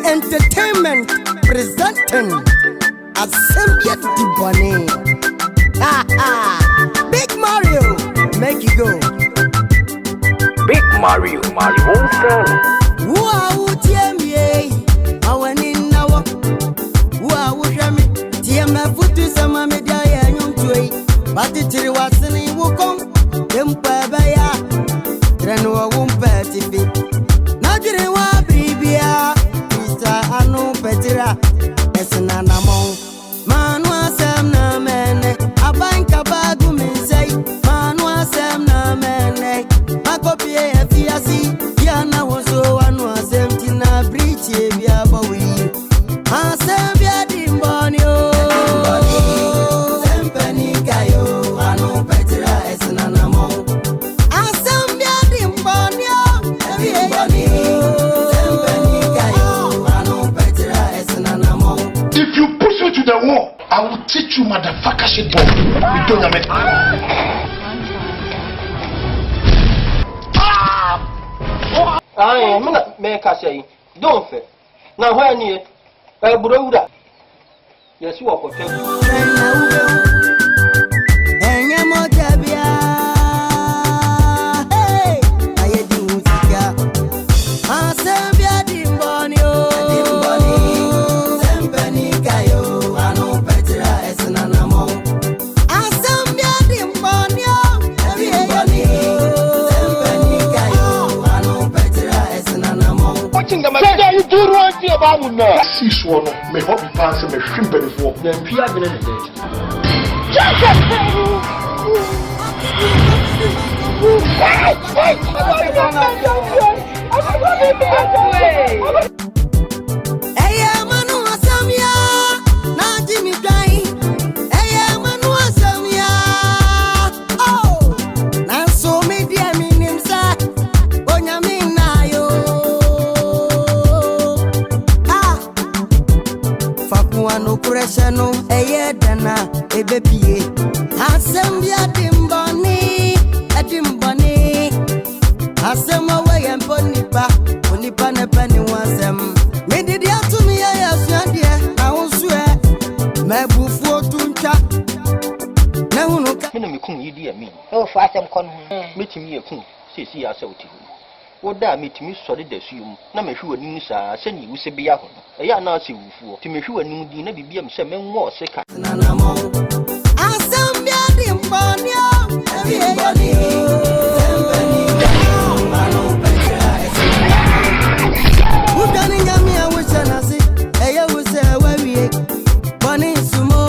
Entertainment presenting Assembly Dibane. Big Mario, make it go. Big Mario, Mario Wow, TMA, I went in now. Wow, Shami, TMA foot to some media and young tree. But it was in Wukom, Empire, Renua Wumpet. Najiriwa Bribia, Mr. Anu Petira, Esenanamo, Manua Semna Mene, Abanka Bagumi say, Manua Semna Mene, Makopie Fiasi, Yana was so Anua Semtina Brichi, Biabawi, Asembia Dimbonio, Sempeni Kayo, Anu Petira, Esenanamo, Asembia Dimbonio. If you push me to the wall, I will teach you motherfucker shit bomb. You don't have it. I'm not make us say, don't say. Now, when you a brother, yes, you are for you do one thing about me. This one, may hobby pass and a shrimp before. then Pia Benedict. No pressure, no, dana, a baby. Assembly Dimbani, a Dimbani. Assembly way and Bonipa, Bonipa, a penny was them. Made it out to me, I have dear. I won't swear. My buffo tuncha. No, no, Minimum Kung, you dear me. Oh, for some con. Meeting me a Kung, says he are so to you. What that meet me solid assume, no me sure news are sending you say be out. A young Nazi for to me sure new dinner be some men more sick. Nanamo. Assembly Dimbonia, everybody. Who done in Yammy? I wish I see. I will say, where we Bonnie Sumo.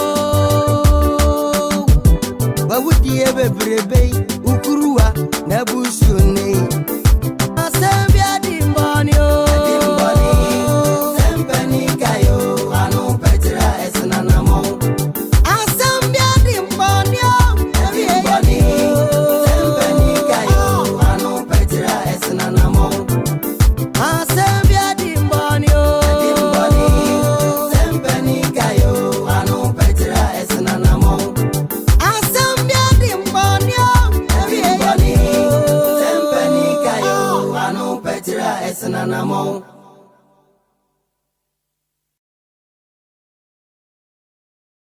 What would you ever brebe? Ukurua, Nabushune. Assembly Dimbonio, Sempeni Kayo, Anu Petira, Esenanamo. Assembly Dimbonio, everybody. Sempeni Kayo, Anu Petira, Esenanamo. Assembly Dimbonio, Sempeni Kayo, Anu Petira, Esenanamo. Assembly Dimbonio, everybody. Sempeni Kayo, Anu Petira, Esenanamo.